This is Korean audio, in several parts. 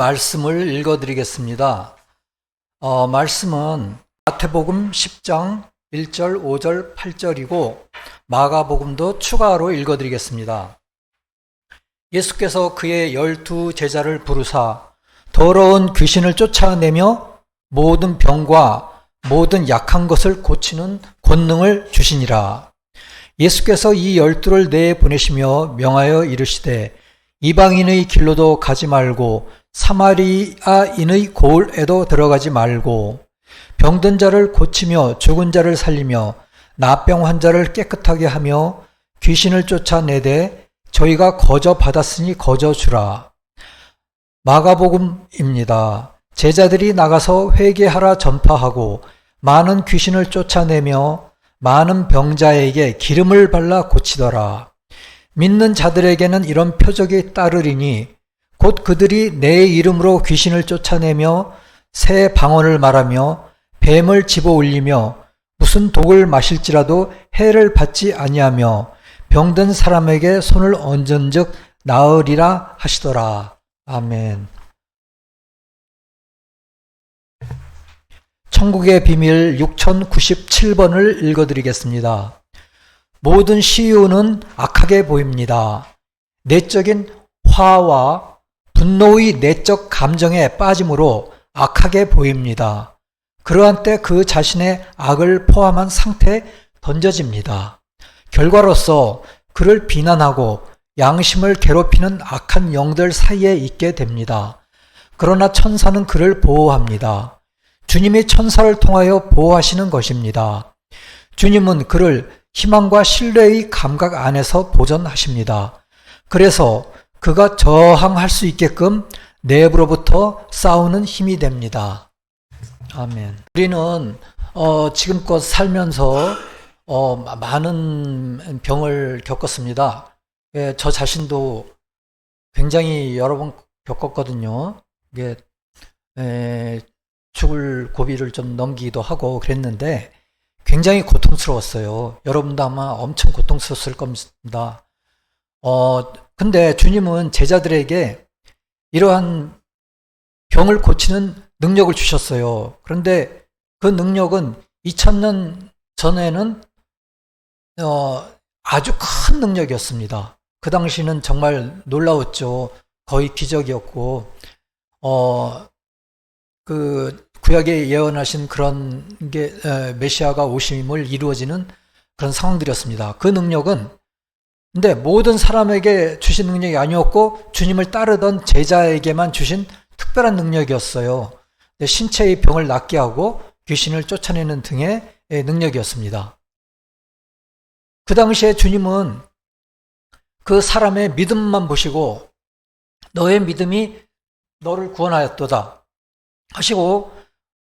말씀을 읽어드리겠습니다. 말씀은 마태복음 10장 1절, 5절, 8절이고 마가복음도 추가로 읽어드리겠습니다. 예수께서 그의 12 제자를 부르사 더러운 귀신을 쫓아내며 모든 병과 모든 약한 것을 고치는 권능을 주시니라. 예수께서 이 12를 내보내시며 명하여 이르시되 이방인의 길로도 가지 말고 사마리아인의 고을에도 들어가지 말고 병든 자를 고치며 죽은 자를 살리며 나병 환자를 깨끗하게 하며 귀신을 쫓아내되 저희가 거저 받았으니 거저 주라. 마가복음입니다. 제자들이 나가서 회개하라 전파하고 많은 귀신을 쫓아내며 많은 병자에게 기름을 발라 고치더라. 믿는 자들에게는 이런 표적이 따르리니 곧 그들이 내 이름으로 귀신을 쫓아내며 새 방언을 말하며 뱀을 집어 올리며 무슨 독을 마실지라도 해를 받지 아니하며 병든 사람에게 손을 얹은즉 나으리라 하시더라. 아멘. 천국의 비밀 6097번을 읽어드리겠습니다. 모든 시효는 악하게 보입니다. 내적인 화와 분노의 내적 감정에 빠짐으로 악하게 보입니다. 그러한 때 그 자신의 악을 포함한 상태에 던져집니다. 결과로서 그를 비난하고 양심을 괴롭히는 악한 영들 사이에 있게 됩니다. 그러나 천사는 그를 보호합니다. 주님이 천사를 통하여 보호하시는 것입니다. 주님은 그를 희망과 신뢰의 감각 안에서 보존하십니다. 그래서 그가 저항할 수 있게끔 내부로부터 싸우는 힘이 됩니다. 아멘. 우리는 지금껏 살면서 많은 병을 겪었습니다. 저 자신도 굉장히 여러 번 겪었거든요. 이게 죽을 고비를 좀 넘기기도 하고 그랬는데 굉장히 고통스러웠어요. 여러분도 아마 엄청 고통스러웠을 겁니다. 근데 주님은 제자들에게 이러한 병을 고치는 능력을 주셨어요. 그런데 그 능력은 2000년 전에는 아주 큰 능력이었습니다. 그 당시는 정말 놀라웠죠. 거의 기적이었고 그 구약에 예언하신 그런 게 메시아가 오심을 이루어지는 그런 상황들이었습니다. 그 능력은 근데 모든 사람에게 주신 능력이 아니었고 주님을 따르던 제자에게만 주신 특별한 능력이었어요. 신체의 병을 낫게 하고 귀신을 쫓아내는 등의 능력이었습니다. 그 당시에 주님은 그 사람의 믿음만 보시고 너의 믿음이 너를 구원하였도다 하시고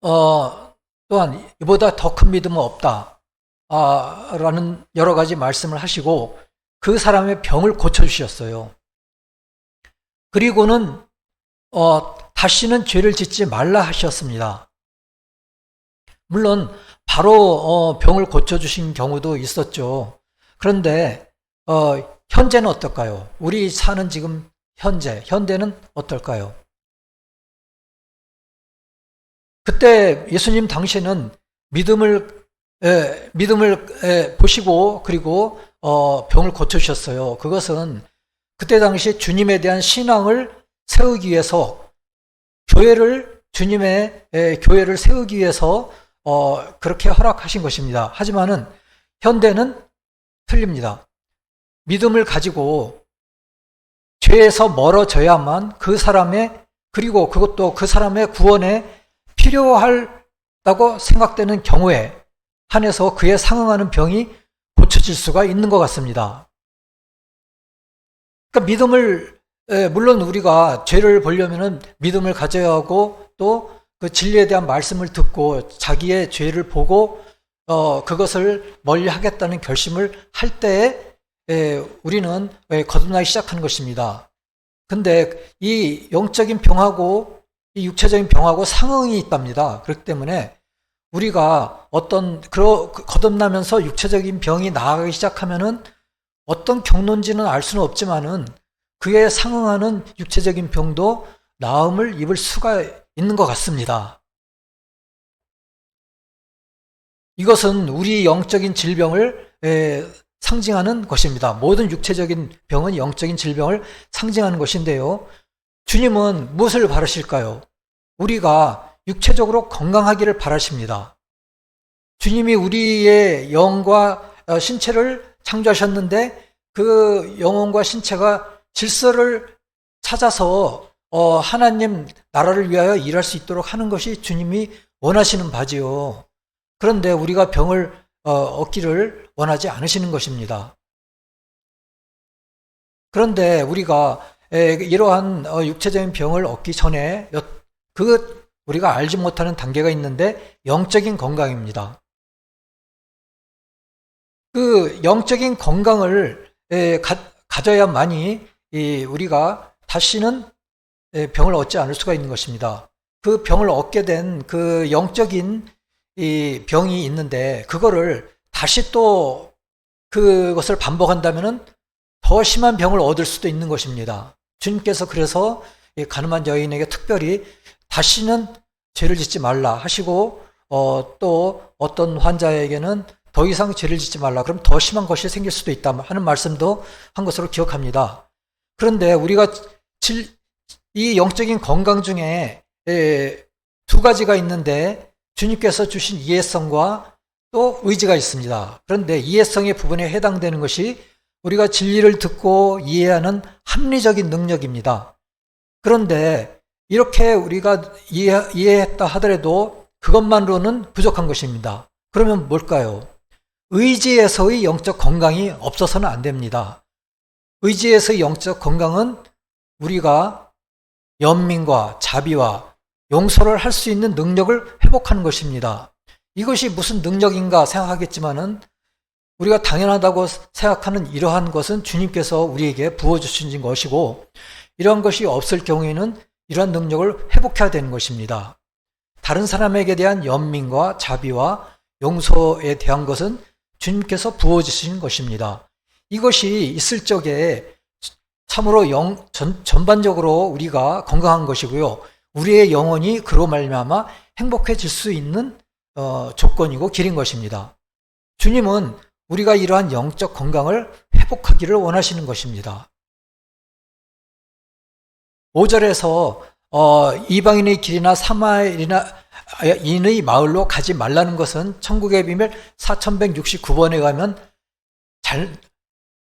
또한 이보다 더 큰 믿음은 없다 라는 여러 가지 말씀을 하시고 그 사람의 병을 고쳐주셨어요. 그리고는 다시는 죄를 짓지 말라 하셨습니다. 물론 바로 병을 고쳐주신 경우도 있었죠. 그런데 현재는 어떨까요? 우리 사는 지금 현대는 어떨까요? 그때 예수님 당시에는 믿음을 보시고 그리고 병을 고쳐주셨어요. 그것은 그때 당시 주님에 대한 신앙을 세우기 위해서 주님의 교회를 세우기 위해서 그렇게 허락하신 것입니다. 하지만은 현대는 틀립니다. 믿음을 가지고 죄에서 멀어져야만 그 사람의 그리고 그것도 그 사람의 구원에 필요하다고 생각되는 경우에 한해서 그에 상응하는 병이 고쳐질 수가 있는 것 같습니다. 그러니까 믿음을 물론 우리가 죄를 보려면은 믿음을 가져야 하고 또 그 진리에 대한 말씀을 듣고 자기의 죄를 보고 그것을 멀리하겠다는 결심을 할 때에 우리는 거듭나기 시작하는 것입니다. 근데 이 영적인 병하고 이 육체적인 병하고 상응이 있답니다. 그렇기 때문에 우리가 거듭나면서 육체적인 병이 나아가기 시작하면은 어떤 경로인지는 알 수는 없지만은 그에 상응하는 육체적인 병도 나음을 입을 수가 있는 것 같습니다. 이것은 우리 영적인 질병을 상징하는 것입니다. 모든 육체적인 병은 영적인 질병을 상징하는 것인데요. 주님은 무엇을 바라실까요? 우리가 육체적으로 건강하기를 바라십니다. 주님이 우리의 영과 신체를 창조하셨는데 그 영혼과 신체가 질서를 찾아서 하나님 나라를 위하여 일할 수 있도록 하는 것이 주님이 원하시는 바지요. 그런데 우리가 병을 얻기를 원하지 않으시는 것입니다. 그런데 우리가 이러한 육체적인 병을 얻기 전에 우리가 알지 못하는 단계가 있는데 영적인 건강입니다. 그 영적인 건강을 가져야만이 우리가 다시는 병을 얻지 않을 수가 있는 것입니다. 그 병을 얻게 된 그 영적인 이 병이 있는데 그거를 다시 또 그것을 반복한다면은 더 심한 병을 얻을 수도 있는 것입니다. 주님께서 그래서 가늠한 여인에게 특별히 다시는 죄를 짓지 말라 하시고 또 어떤 환자에게는 더 이상 죄를 짓지 말라. 그럼 더 심한 것이 생길 수도 있다 하는 말씀도 한 것으로 기억합니다. 그런데 우리가 이 영적인 건강 중에 두 가지가 있는데 주님께서 주신 이해성과 또 의지가 있습니다. 그런데 이해성의 부분에 해당되는 것이 우리가 진리를 듣고 이해하는 합리적인 능력입니다. 그런데 이렇게 우리가 이해했다 하더라도 그것만으로는 부족한 것입니다. 그러면 뭘까요? 의지에서의 영적 건강이 없어서는 안 됩니다. 의지에서의 영적 건강은 우리가 연민과 자비와 용서를 할 수 있는 능력을 회복하는 것입니다. 이것이 무슨 능력인가 생각하겠지만은 우리가 당연하다고 생각하는 이러한 것은 주님께서 우리에게 부어주신 것이고 이러한 것이 없을 경우에는 이러한 능력을 회복해야 되는 것입니다. 다른 사람에게 대한 연민과 자비와 용서에 대한 것은 주님께서 부어주신 것입니다. 이것이 있을 적에 참으로 전반적으로 우리가 건강한 것이고요. 우리의 영혼이 그로 말미암아 행복해질 수 있는 조건이고 길인 것입니다. 주님은 우리가 이러한 영적 건강을 회복하기를 원하시는 것입니다. 5절에서 이방인의 길이나 사마리아인의 마을로 가지 말라는 것은 천국의 비밀 4169번에 가면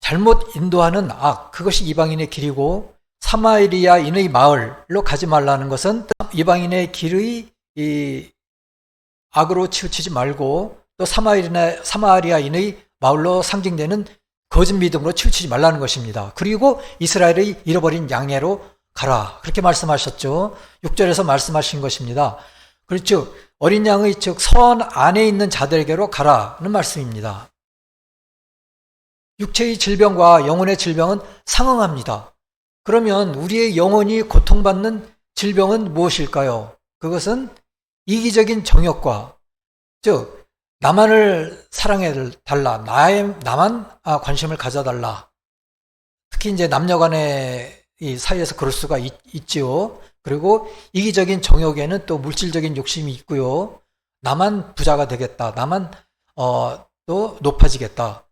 잘못 인도하는 그것이 이방인의 길이고 사마리아인의 마을로 가지 말라는 것은 이방인의 길의 악으로 치우치지 말고 또 사마리아인의 마을로 상징되는 거짓 믿음으로 치우치지 말라는 것입니다. 그리고 이스라엘의 잃어버린 양해로 가라. 그렇게 말씀하셨죠. 6절에서 말씀하신 것입니다. 그렇죠. 어린 양의 즉 선 안에 있는 자들에게로 가라는 말씀입니다. 육체의 질병과 영혼의 질병은 상응합니다. 그러면 우리의 영혼이 고통받는 질병은 무엇일까요? 그것은 이기적인 정욕과 즉 나만을 사랑해달라, 나만 관심을 가져달라. 특히 이제 남녀간의 이 사이에서 그럴 수가 있지요. 그리고 이기적인 정욕에는 또 물질적인 욕심이 있고요. 나만 부자가 되겠다. 나만 또 높아지겠다.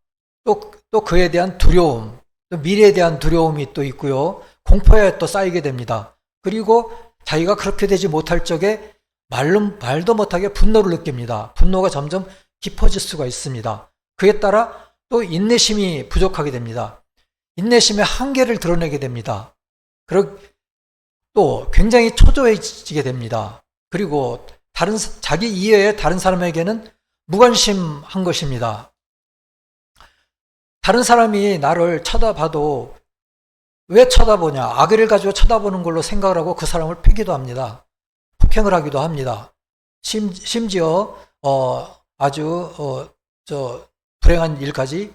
또 그에 대한 두려움, 또 미래에 대한 두려움이 또 있고요. 공포에 또 쌓이게 됩니다. 그리고 자기가 그렇게 되지 못할 적에 말도 못하게 분노를 느낍니다. 분노가 점점 깊어질 수가 있습니다. 그에 따라 또 인내심이 부족하게 됩니다. 인내심의 한계를 드러내게 됩니다. 그리고 또 굉장히 초조해지게 됩니다. 그리고 자기 이외에 다른 사람에게는 무관심한 것입니다. 다른 사람이 나를 쳐다봐도 왜 쳐다보냐? 악의를 가지고 쳐다보는 걸로 생각을 하고 그 사람을 패기도 합니다. 폭행을 하기도 합니다. 심지어 아주 불행한 일까지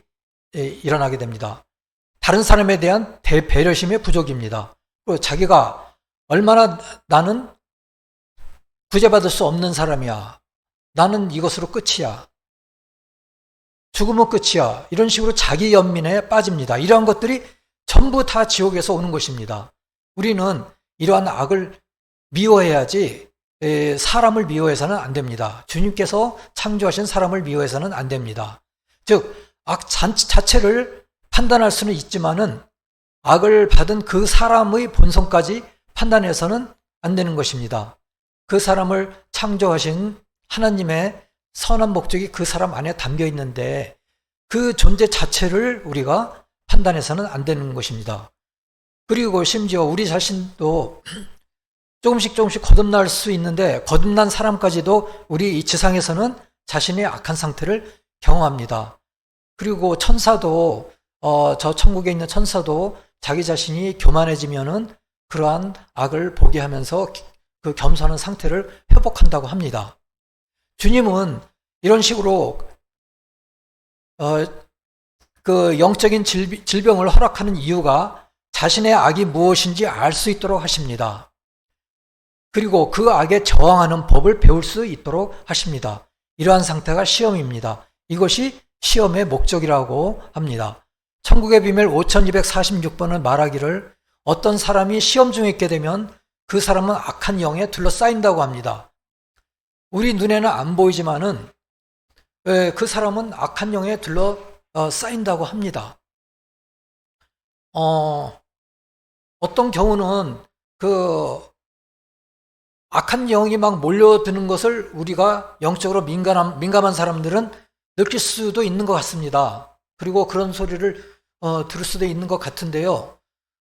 일어나게 됩니다. 다른 사람에 대한 배려심의 부족입니다. 그리고 자기가 얼마나 나는 구제받을 수 없는 사람이야. 나는 이것으로 끝이야. 죽으면 끝이야. 이런 식으로 자기 연민에 빠집니다. 이러한 것들이 전부 다 지옥에서 오는 것입니다. 우리는 이러한 악을 미워해야지 사람을 미워해서는 안 됩니다. 주님께서 창조하신 사람을 미워해서는 안 됩니다. 즉 악 자체를 판단할 수는 있지만은 악을 받은 그 사람의 본성까지 판단해서는 안 되는 것입니다. 그 사람을 창조하신 하나님의 선한 목적이 그 사람 안에 담겨 있는데 그 존재 자체를 우리가 판단해서는 안 되는 것입니다. 그리고 심지어 우리 자신도 조금씩 조금씩 거듭날 수 있는데 거듭난 사람까지도 우리 이 지상에서는 자신의 악한 상태를 경험합니다. 그리고 천사도 저 천국에 있는 천사도 자기 자신이 교만해지면은 그러한 악을 보게 하면서 그 겸손한 상태를 회복한다고 합니다. 주님은 이런 식으로 그 영적인 질병을 허락하는 이유가 자신의 악이 무엇인지 알 수 있도록 하십니다. 그리고 그 악에 저항하는 법을 배울 수 있도록 하십니다. 이러한 상태가 시험입니다. 이것이 시험의 목적이라고 합니다. 천국의 비밀 5246번은 말하기를 어떤 사람이 시험 중에 있게 되면 그 사람은 악한 영에 둘러싸인다고 합니다. 우리 눈에는 안 보이지만은 그 사람은 악한 영에 둘러싸인다고 합니다. 어떤 경우는 그 악한 영이 막 몰려드는 것을 우리가 영적으로 민감한 사람들은 느낄 수도 있는 것 같습니다. 그리고 그런 소리를 들을 수도 있는 것 같은데요.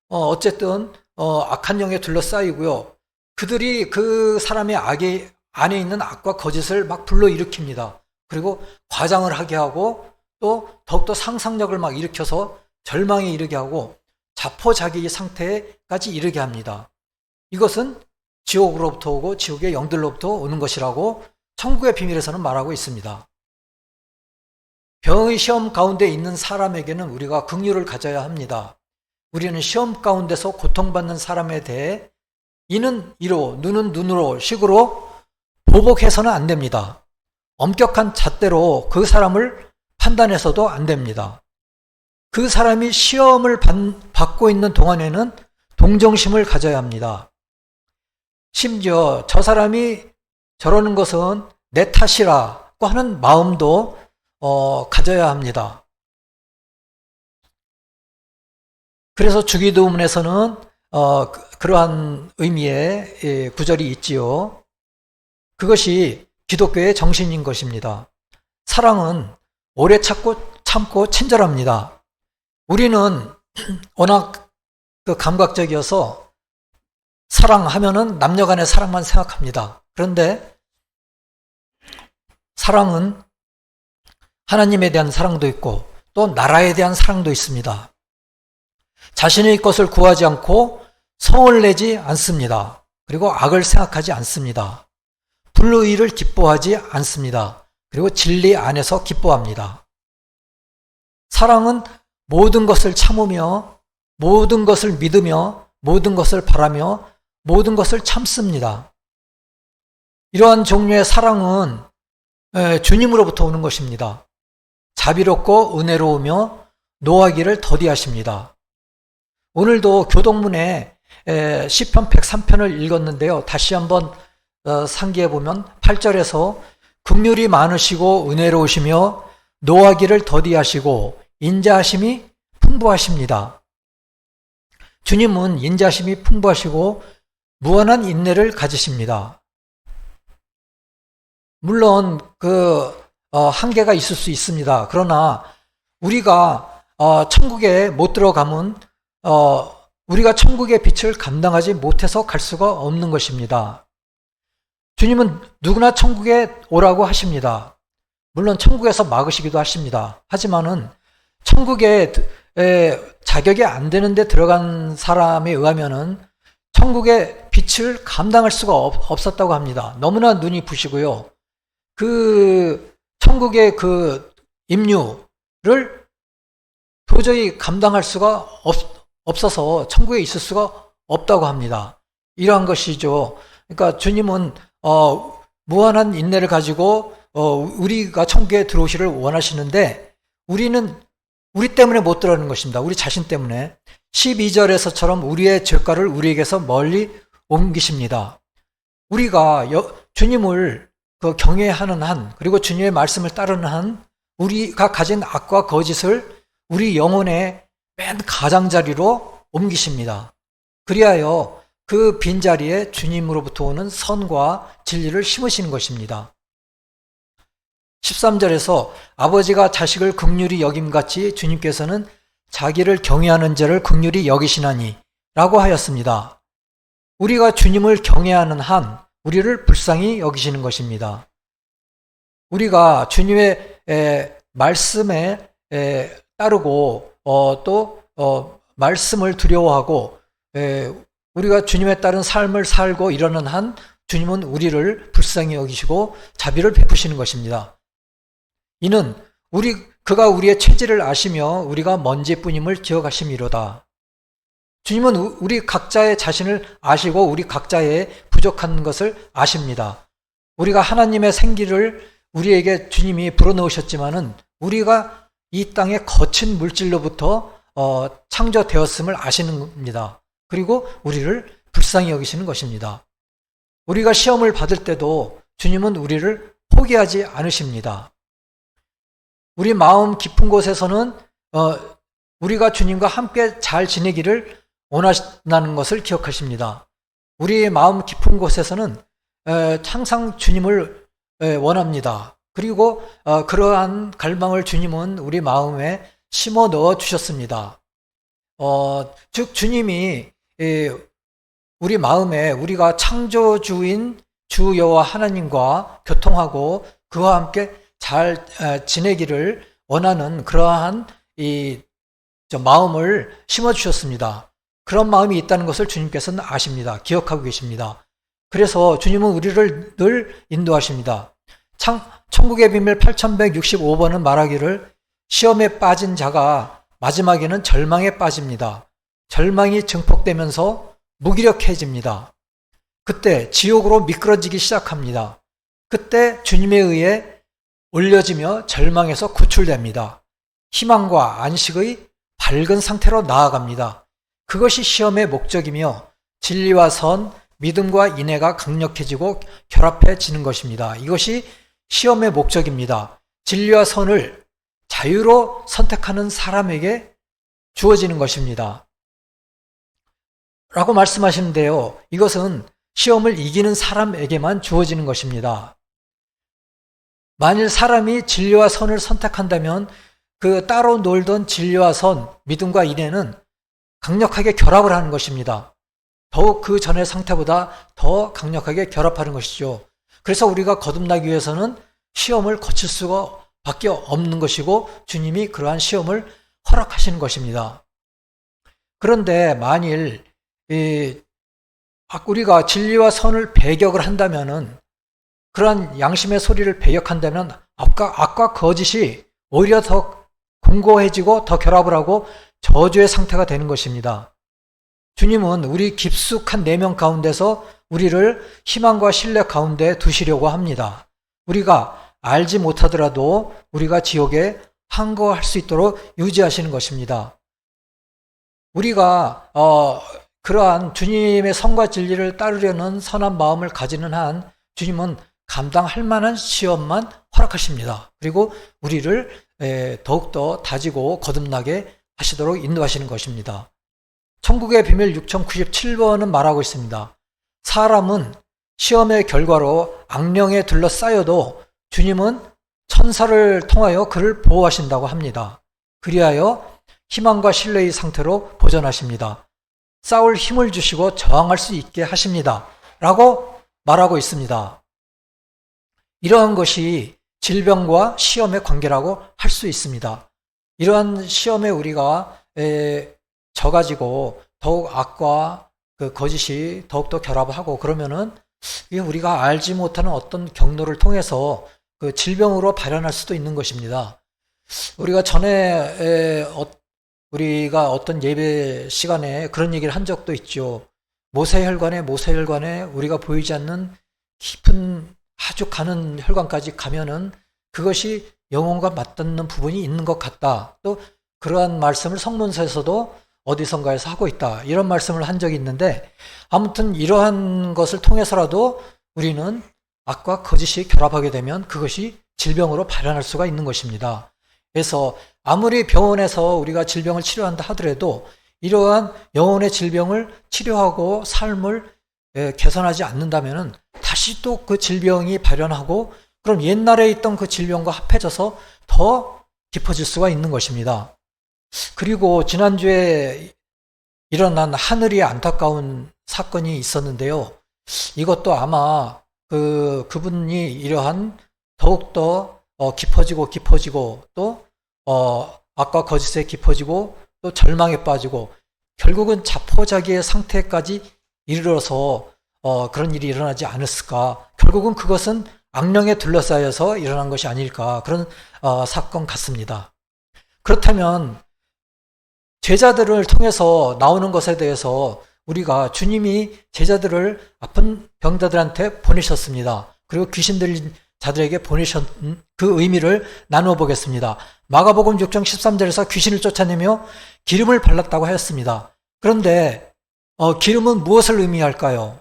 어쨌든 악한 영에 둘러싸이고요. 그들이 그 사람의 악이 안에 있는 악과 거짓을 막 불러일으킵니다. 그리고 과장을 하게 하고 또 더욱더 상상력을 막 일으켜서 절망에 이르게 하고 자포자기 상태까지 이르게 합니다. 이것은 지옥으로부터 오고 지옥의 영들로부터 오는 것이라고 천국의 비밀에서는 말하고 있습니다. 병의 시험 가운데 있는 사람에게는 우리가 긍휼을 가져야 합니다. 우리는 시험 가운데서 고통받는 사람에 대해 이는 이로 눈은 눈으로 식으로 보복해서는 안 됩니다. 엄격한 잣대로 그 사람을 판단해서도 안 됩니다. 그 사람이 시험을 받고 있는 동안에는 동정심을 가져야 합니다. 심지어 저 사람이 저러는 것은 내 탓이라고 하는 마음도 가져야 합니다. 그래서 주기도문에서는 그러한 의미의 구절이 있지요. 그것이 기독교의 정신인 것입니다. 사랑은 오래 참고 친절합니다. 우리는 워낙 감각적이어서 사랑하면은 남녀 간의 사랑만 생각합니다. 그런데 사랑은 하나님에 대한 사랑도 있고 또 나라에 대한 사랑도 있습니다. 자신의 것을 구하지 않고 성을 내지 않습니다. 그리고 악을 생각하지 않습니다. 불의를 기뻐하지 않습니다. 그리고 진리 안에서 기뻐합니다. 사랑은 모든 것을 참으며 모든 것을 믿으며 모든 것을 바라며 모든 것을 참습니다. 이러한 종류의 사랑은 주님으로부터 오는 것입니다. 자비롭고 은혜로우며 노하기를 더디하십니다. 오늘도 교동문에 시편 103편을 읽었는데요. 다시 한번 상기해 보면 8절에서 긍휼이 많으시고 은혜로우시며 노하기를 더디하시고 인자하심이 풍부하십니다. 주님은 인자하심이 풍부하시고 무한한 인내를 가지십니다. 물론 한계가 있을 수 있습니다. 그러나 우리가 천국에 못 들어가면 우리가 천국의 빛을 감당하지 못해서 갈 수가 없는 것입니다. 주님은 누구나 천국에 오라고 하십니다. 물론 천국에서 막으시기도 하십니다. 하지만은 천국에 자격이 안 되는데 들어간 사람에 의하면은 천국의 빛을 감당할 수가 없었다고 합니다. 너무나 눈이 부시고요. 그 천국의 그 임무를 도저히 감당할 수가 없어서 천국에 있을 수가 없다고 합니다. 이러한 것이죠. 그러니까 주님은 무한한 인내를 가지고 우리가 천국에 들어오시를 원하시는데 우리는 우리 때문에 못 들어가는 것입니다. 우리 자신 때문에. 12절에서처럼 우리의 죄가를 우리에게서 멀리 옮기십니다. 우리가 주님을 경외하는 한, 그리고 주님의 말씀을 따르는 한, 우리가 가진 악과 거짓을 우리 영혼의 맨 가장자리로 옮기십니다. 그리하여 그 빈자리에 주님으로부터 오는 선과 진리를 심으시는 것입니다. 13절에서 아버지가 자식을 긍휼히 여김같이 주님께서는 자기를 경외하는 자를 긍휼히 여기시나니 라고 하였습니다. 우리가 주님을 경외하는 한 우리를 불쌍히 여기시는 것입니다. 우리가 주님의 말씀에 따르고 또 말씀을 두려워하고 우리가 주님에 따른 삶을 살고 이러는 한 주님은 우리를 불쌍히 여기시고 자비를 베푸시는 것입니다. 이는 그가 우리의 체질을 아시며 우리가 먼지뿐임을 기억하심이로다. 주님은 우리 각자의 자신을 아시고 우리 각자의 부족한 것을 아십니다. 우리가 하나님의 생기를 우리에게 주님이 불어넣으셨지만은 우리가 이 땅의 거친 물질로부터 창조되었음을 아시는 겁니다. 그리고 우리를 불쌍히 여기시는 것입니다. 우리가 시험을 받을 때도 주님은 우리를 포기하지 않으십니다. 우리 마음 깊은 곳에서는 우리가 주님과 함께 잘 지내기를 원하시는 것을 기억하십니다. 우리의 마음 깊은 곳에서는 항상 주님을 원합니다. 그리고 그러한 갈망을 주님은 우리 마음에 심어 넣어 주셨습니다. 즉 주님이 우리 마음에 우리가 창조주인 주 여호와 하나님과 교통하고 그와 함께 잘 지내기를 원하는 그러한 마음을 심어 주셨습니다. 그런 마음이 있다는 것을 주님께서는 아십니다. 기억하고 계십니다. 그래서 주님은 우리를 늘 인도하십니다. 천국의 비밀 8165번은 말하기를 시험에 빠진 자가 마지막에는 절망에 빠집니다. 절망이 증폭되면서 무기력해집니다. 그때 지옥으로 미끄러지기 시작합니다. 그때 주님에 의해 올려지며 절망에서 구출됩니다. 희망과 안식의 밝은 상태로 나아갑니다. 그것이 시험의 목적이며 진리와 선, 믿음과 인애가 강력해지고 결합해지는 것입니다. 이것이 시험의 목적입니다. 진리와 선을 자유로 선택하는 사람에게 주어지는 것입니다. 라고 말씀하시는데요. 이것은 시험을 이기는 사람에게만 주어지는 것입니다. 만일 사람이 진리와 선을 선택한다면 그 따로 놀던 진리와 선, 믿음과 인애는 강력하게 결합을 하는 것입니다. 더욱 그 전의 상태보다 더 강력하게 결합하는 것이죠. 그래서 우리가 거듭나기 위해서는 시험을 거칠 수가 밖에 없는 것이고 주님이 그러한 시험을 허락하시는 것입니다. 그런데 만일 우리가 진리와 선을 배격을 한다면은 그러한 양심의 소리를 배격한다면 악과 거짓이 오히려 더 공고해지고 더 결합을 하고 저주의 상태가 되는 것입니다. 주님은 우리 깊숙한 내면 가운데서 우리를 희망과 신뢰 가운데 두시려고 합니다. 우리가 알지 못하더라도 우리가 지옥에 항거할 수 있도록 유지하시는 것입니다. 우리가 그러한 주님의 선과 진리를 따르려는 선한 마음을 가지는 한 주님은 감당할 만한 시험만 허락하십니다. 그리고 우리를 더욱더 다지고 거듭나게 하시도록 인도하시는 것입니다. 천국의 비밀 6097번은 말하고 있습니다. 사람은 시험의 결과로 악령에 둘러싸여도 주님은 천사를 통하여 그를 보호하신다고 합니다. 그리하여 희망과 신뢰의 상태로 보존하십니다. 싸울 힘을 주시고 저항할 수 있게 하십니다. 라고 말하고 있습니다. 이러한 것이 질병과 시험의 관계라고 할 수 있습니다. 이러한 시험에 우리가 져가지고 더욱 악과 그 거짓이 더욱더 결합하고 그러면은 우리가 알지 못하는 어떤 경로를 통해서 그 질병으로 발현할 수도 있는 것입니다. 우리가 전에 우리가 어떤 예배 시간에 그런 얘기를 한 적도 있죠. 모세혈관에 우리가 보이지 않는 깊은 아주 가는 혈관까지 가면은 그것이 영혼과 맞닿는 부분이 있는 것 같다. 또 그러한 말씀을 성문서에서도 어디선가에서 하고 있다. 이런 말씀을 한 적이 있는데 아무튼 이러한 것을 통해서라도 우리는 악과 거짓이 결합하게 되면 그것이 질병으로 발현할 수가 있는 것입니다. 그래서 아무리 병원에서 우리가 질병을 치료한다 하더라도 이러한 영혼의 질병을 치료하고 삶을 개선하지 않는다면 다시 또 그 질병이 발현하고 그럼 옛날에 있던 그 질병과 합해져서 더 깊어질 수가 있는 것입니다. 그리고 지난주에 일어난 하늘이 안타까운 사건이 있었는데요. 이것도 아마 그분이 이러한 더욱더 깊어지고 또 악과 거짓에 깊어지고 또 절망에 빠지고 결국은 자포자기의 상태까지 이르러서 그런 일이 일어나지 않았을까. 결국은 그것은 악령에 둘러싸여서 일어난 것이 아닐까. 그런 사건 같습니다. 그렇다면 제자들을 통해서 나오는 것에 대해서 우리가 주님이 제자들을 아픈 병자들한테 보내셨습니다. 그리고 귀신 들린 자들에게 보내신 그 의미를 나누어 보겠습니다. 마가복음 6장 13절에서 귀신을 쫓아내며 기름을 발랐다고 하였습니다. 그런데 기름은 무엇을 의미할까요?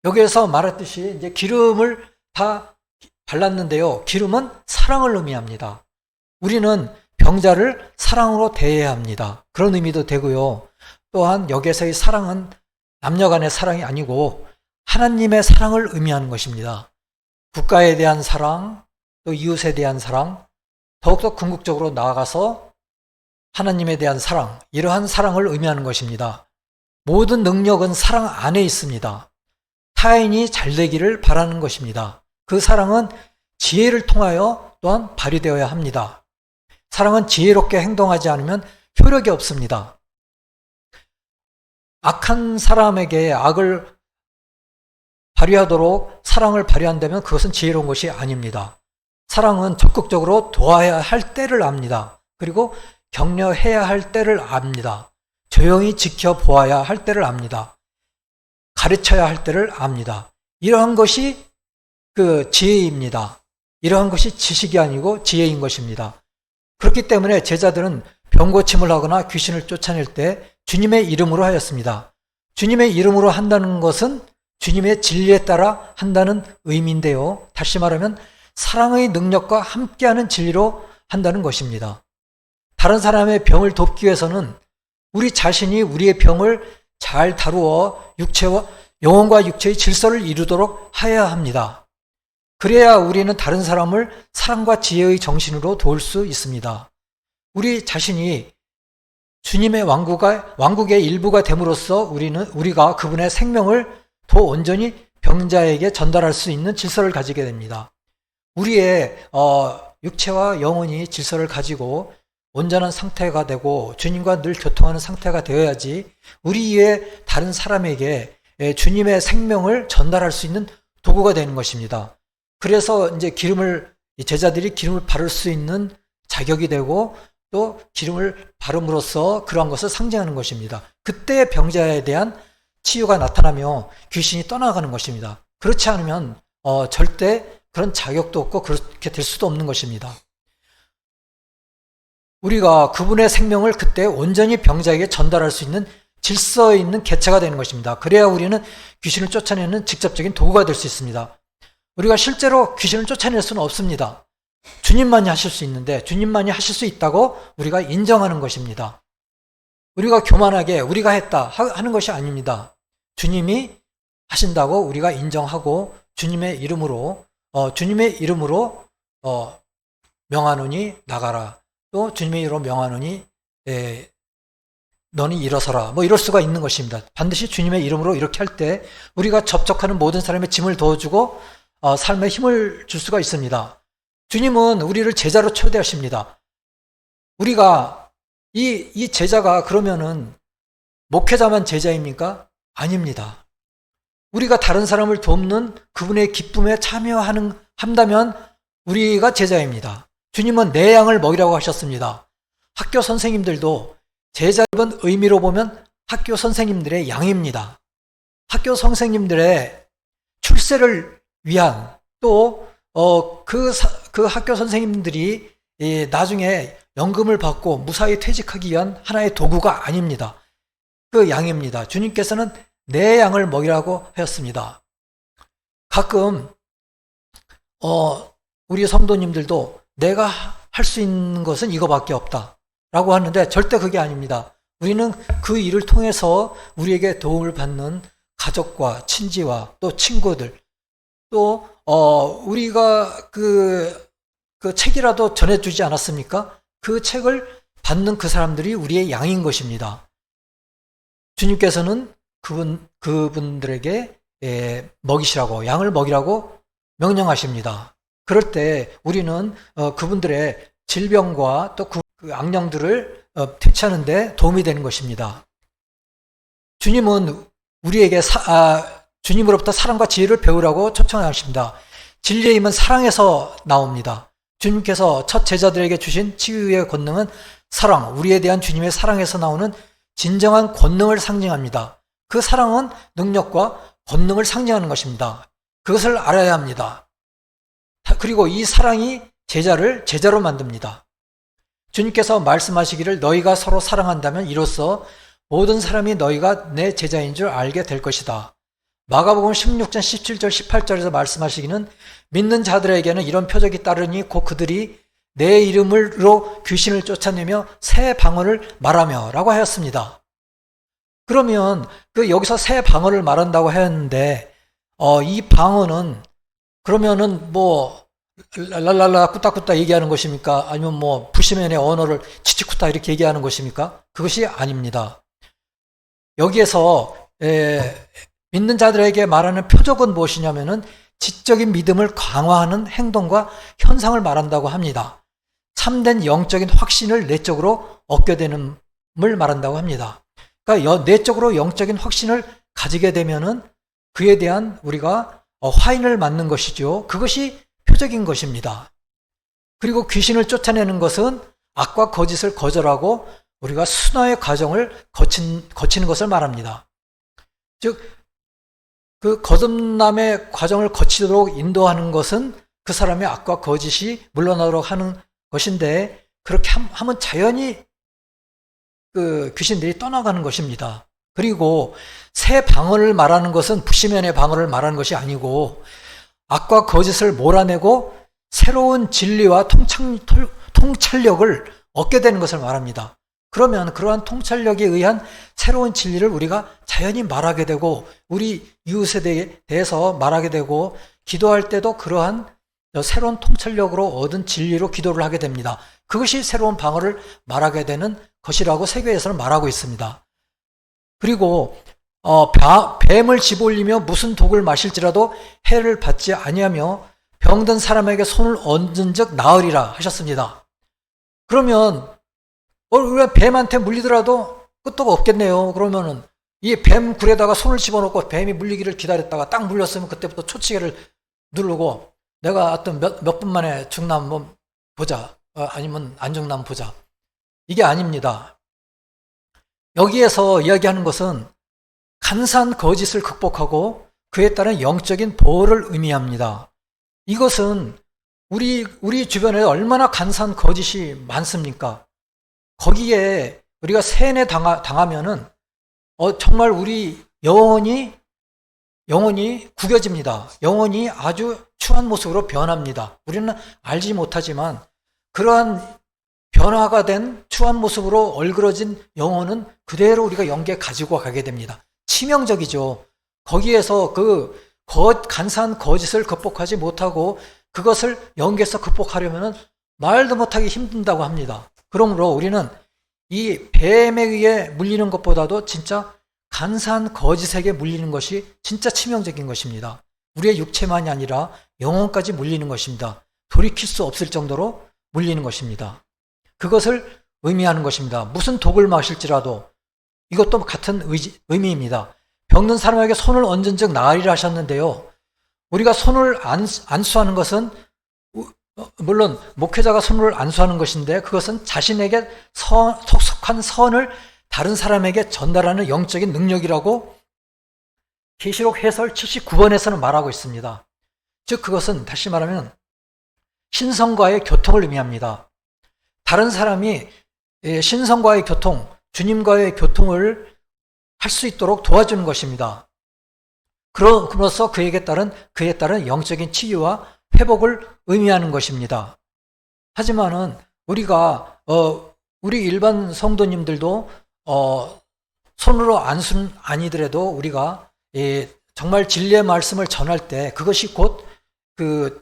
여기에서 말했듯이 이제 기름을 다 발랐는데요. 기름은 사랑을 의미합니다. 우리는 병자를 사랑으로 대해야 합니다. 그런 의미도 되고요. 또한 여기에서의 사랑은 남녀 간의 사랑이 아니고 하나님의 사랑을 의미하는 것입니다. 국가에 대한 사랑, 또 이웃에 대한 사랑, 더욱더 궁극적으로 나아가서 하나님에 대한 사랑, 이러한 사랑을 의미하는 것입니다. 모든 능력은 사랑 안에 있습니다. 타인이 잘 되기를 바라는 것입니다. 그 사랑은 지혜를 통하여 또한 발휘되어야 합니다. 사랑은 지혜롭게 행동하지 않으면 효력이 없습니다. 악한 사람에게 악을 발휘하도록 사랑을 발휘한다면 그것은 지혜로운 것이 아닙니다. 사랑은 적극적으로 도와야 할 때를 압니다. 그리고 격려해야 할 때를 압니다. 조용히 지켜보아야 할 때를 압니다. 가르쳐야 할 때를 압니다. 이러한 것이 그 지혜입니다. 이러한 것이 지식이 아니고 지혜인 것입니다. 그렇기 때문에 제자들은 병고침을 하거나 귀신을 쫓아낼 때 주님의 이름으로 하였습니다. 주님의 이름으로 한다는 것은 주님의 진리에 따라 한다는 의미인데요. 다시 말하면 사랑의 능력과 함께하는 진리로 한다는 것입니다. 다른 사람의 병을 돕기 위해서는 우리 자신이 우리의 병을 잘 다루어 영혼과 육체의 질서를 이루도록 해야 합니다. 그래야 우리는 다른 사람을 사랑과 지혜의 정신으로 도울 수 있습니다. 우리 자신이 주님의 왕국의 일부가 됨으로써 우리가 그분의 생명을 더 온전히 병자에게 전달할 수 있는 질서를 가지게 됩니다. 우리의 육체와 영혼이 질서를 가지고 온전한 상태가 되고 주님과 늘 교통하는 상태가 되어야지 우리 이외에 다른 사람에게 주님의 생명을 전달할 수 있는 도구가 되는 것입니다. 그래서 이제 제자들이 기름을 바를 수 있는 자격이 되고 또 기름을 바름으로써 그러한 것을 상징하는 것입니다. 그때 병자에 대한 치유가 나타나며 귀신이 떠나가는 것입니다. 그렇지 않으면 절대 그런 자격도 없고 그렇게 될 수도 없는 것입니다. 우리가 그분의 생명을 그때 온전히 병자에게 전달할 수 있는 질서 있는 개체가 되는 것입니다. 그래야 우리는 귀신을 쫓아내는 직접적인 도구가 될 수 있습니다. 우리가 실제로 귀신을 쫓아낼 수는 없습니다. 주님만이 하실 수 있는데 주님만이 하실 수 있다고 우리가 인정하는 것입니다. 우리가 교만하게 우리가 했다 하는 것이 아닙니다. 주님이 하신다고 우리가 인정하고 주님의 이름으로 명하노니 나가라. 또 주님의 이름으로 명하노니 너는 일어서라. 이럴 수가 있는 것입니다. 반드시 주님의 이름으로 이렇게 할 때 우리가 접촉하는 모든 사람의 짐을 도와주고 삶에 힘을 줄 수가 있습니다. 주님은 우리를 제자로 초대하십니다. 우리가 이 제자가 그러면은 목회자만 제자입니까? 아닙니다. 우리가 다른 사람을 돕는 그분의 기쁨에 참여한다면 우리가 제자입니다. 주님은 내 양을 먹이라고 하셨습니다. 학교 선생님들도 제자입은 의미로 보면 학교 선생님들의 양입니다. 학교 선생님들의 출세를 위한 또 그 학교 선생님들이 나중에 연금을 받고 무사히 퇴직하기 위한 하나의 도구가 아닙니다. 그 양입니다. 주님께서는 내 양을 먹이라고 하였습니다. 가끔 우리 성도님들도 내가 할 수 있는 것은 이거밖에 없다 라고 하는데 절대 그게 아닙니다. 우리는 그 일을 통해서 우리에게 도움을 받는 가족과 친지와 또 친구들, 또 우리가 그 책이라도 전해주지 않았습니까? 그 책을 받는 그 사람들이 우리의 양인 것입니다. 주님께서는 그분들에게 먹이시라고, 양을 먹이라고 명령하십니다. 그럴 때 우리는 그분들의 질병과 또 그 악령들을 퇴치하는 데 도움이 되는 것입니다. 주님은 우리에게 주님으로부터 사랑과 지혜를 배우라고 초청하십니다. 진리의 힘은 사랑에서 나옵니다. 주님께서 첫 제자들에게 주신 치유의 권능은 사랑, 우리에 대한 주님의 사랑에서 나오는 진정한 권능을 상징합니다. 그 사랑은 능력과 권능을 상징하는 것입니다. 그것을 알아야 합니다. 그리고 이 사랑이 제자로 만듭니다. 주님께서 말씀하시기를 너희가 서로 사랑한다면 이로써 모든 사람이 너희가 내 제자인 줄 알게 될 것이다. 마가복음 16장 17절 18절에서 말씀하시기는 믿는 자들에게는 이런 표적이 따르니 곧 그들이 내 이름으로 귀신을 쫓아내며 새 방언을 말하며 라고 하였습니다. 그러면 여기서 새 방언을 말한다고 하였는데 이 방언은 그러면은 랄랄라 꾸따꾸따 얘기하는 것입니까? 아니면 불시면의 언어를 치치쿠타 이렇게 얘기하는 것입니까? 그것이 아닙니다. 여기에서 믿는 자들에게 말하는 표적은 무엇이냐면은 지적인 믿음을 강화하는 행동과 현상을 말한다고 합니다. 참된 영적인 확신을 내적으로 얻게 되는 걸 말한다고 합니다. 그러니까 내적으로 영적인 확신을 가지게 되면은 그에 대한 우리가 화인을 맞는 것이죠. 그것이 표적인 것입니다. 그리고 귀신을 쫓아내는 것은 악과 거짓을 거절하고 우리가 순화의 과정을 거치는 것을 말합니다. 즉, 그 거듭남의 과정을 거치도록 인도하는 것은 그 사람의 악과 거짓이 물러나도록 하는 것인데 그렇게 하면 자연히 그 귀신들이 떠나가는 것입니다. 그리고 새 방언을 말하는 것은 불시면의 방언을 말하는 것이 아니고 악과 거짓을 몰아내고 새로운 진리와 통찰력을 얻게 되는 것을 말합니다. 그러면 그러한 통찰력에 의한 새로운 진리를 우리가 자연히 말하게 되고 우리 이웃에 대해서 말하게 되고 기도할 때도 그러한 새로운 통찰력으로 얻은 진리로 기도를 하게 됩니다. 그것이 새로운 방언을 말하게 되는 것이라고 세계에서는 말하고 있습니다. 그리고 뱀을 집어올리며 무슨 독을 마실지라도 해를 받지 아니하며 병든 사람에게 손을 얹은 즉 나으리라 하셨습니다. 그러면 우리가 뱀한테 물리더라도 끄떡 없겠네요. 그러면은 이 뱀 굴에다가 손을 집어넣고 뱀이 물리기를 기다렸다가 딱 물렸으면 그때부터 초치기를 누르고 내가 어떤 몇 분 만에 죽나 한번 보자. 아니면 안 죽나 한번 보자. 이게 아닙니다. 여기에서 이야기하는 것은 간사한 거짓을 극복하고 그에 따른 영적인 보호를 의미합니다. 이것은 우리 주변에 얼마나 간사한 거짓이 많습니까? 거기에 우리가 세뇌 당하면은 정말 우리 영혼이 구겨집니다. 영혼이 아주 추한 모습으로 변합니다. 우리는 알지 못하지만 그러한 변화가 된 추한 모습으로 얼그러진 영혼은 그대로 우리가 영계에 가지고 가게 됩니다. 치명적이죠. 거기에서 그 간사한 거짓을 극복하지 못하고 그것을 영계에서 극복하려면 말도 못하기 힘든다고 합니다. 그러므로 우리는 이 뱀에 의해 물리는 것보다도 진짜 간사한 거짓에게 물리는 것이 진짜 치명적인 것입니다. 우리의 육체만이 아니라 영혼까지 물리는 것입니다. 돌이킬 수 없을 정도로 물리는 것입니다. 그것을 의미하는 것입니다. 무슨 독을 마실지라도 이것도 같은 의미입니다. 병든 사람에게 손을 얹은 즉 나으리라 하셨는데요. 우리가 손을 안수하는 것은 물론 목회자가 손을 안수하는 것인데 그것은 자신에게 속속한 선을 다른 사람에게 전달하는 영적인 능력이라고 계시록 해설 79번에서는 말하고 있습니다. 즉 그것은 다시 말하면 신성과의 교통을 의미합니다. 다른 사람이 신성과의 교통, 주님과의 교통을 할 수 있도록 도와주는 것입니다. 그로써 그에 따른 영적인 치유와 회복을 의미하는 것입니다. 하지만은 우리 일반 성도님들도 손으로 안수는 아니더라도 우리가 정말 진리의 말씀을 전할 때 그것이 곧 그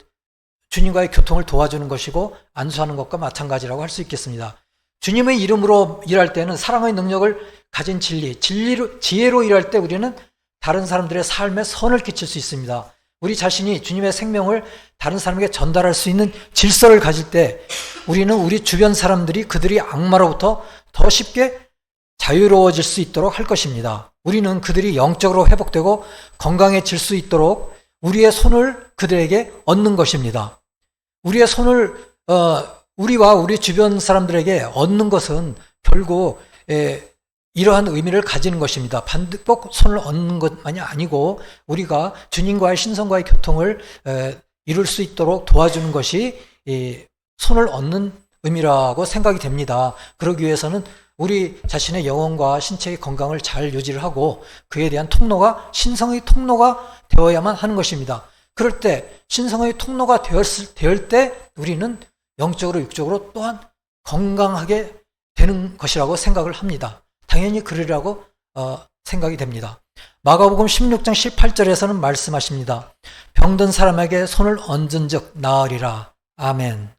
주님과의 교통을 도와주는 것이고 안수하는 것과 마찬가지라고 할 수 있겠습니다. 주님의 이름으로 일할 때는 사랑의 능력을 가진 지혜로 일할 때 우리는 다른 사람들의 삶에 선을 끼칠 수 있습니다. 우리 자신이 주님의 생명을 다른 사람에게 전달할 수 있는 질서를 가질 때 우리는 우리 주변 사람들이 그들이 악마로부터 더 쉽게 자유로워질 수 있도록 할 것입니다. 우리는 그들이 영적으로 회복되고 건강해질 수 있도록 우리의 손을 그들에게 얻는 것입니다. 우리의 손을 우리와 우리 주변 사람들에게 얻는 것은 결국 이러한 의미를 가지는 것입니다. 꼭 손을 얻는 것만이 아니고 우리가 주님과의 신성과의 교통을 이룰 수 있도록 도와주는 것이 손을 얻는 의미라고 생각이 됩니다. 그러기 위해서는 우리 자신의 영혼과 신체의 건강을 잘 유지를 하고 그에 대한 통로가 신성의 통로가 되어야만 하는 것입니다. 그럴 때 신성의 통로가 되을 때 우리는 영적으로 육적으로 또한 건강하게 되는 것이라고 생각을 합니다. 당연히 그러리라고 생각이 됩니다. 마가복음 16장 18절에서는 말씀하십니다. 병든 사람에게 손을 얹은 즉 나으리라. 아멘.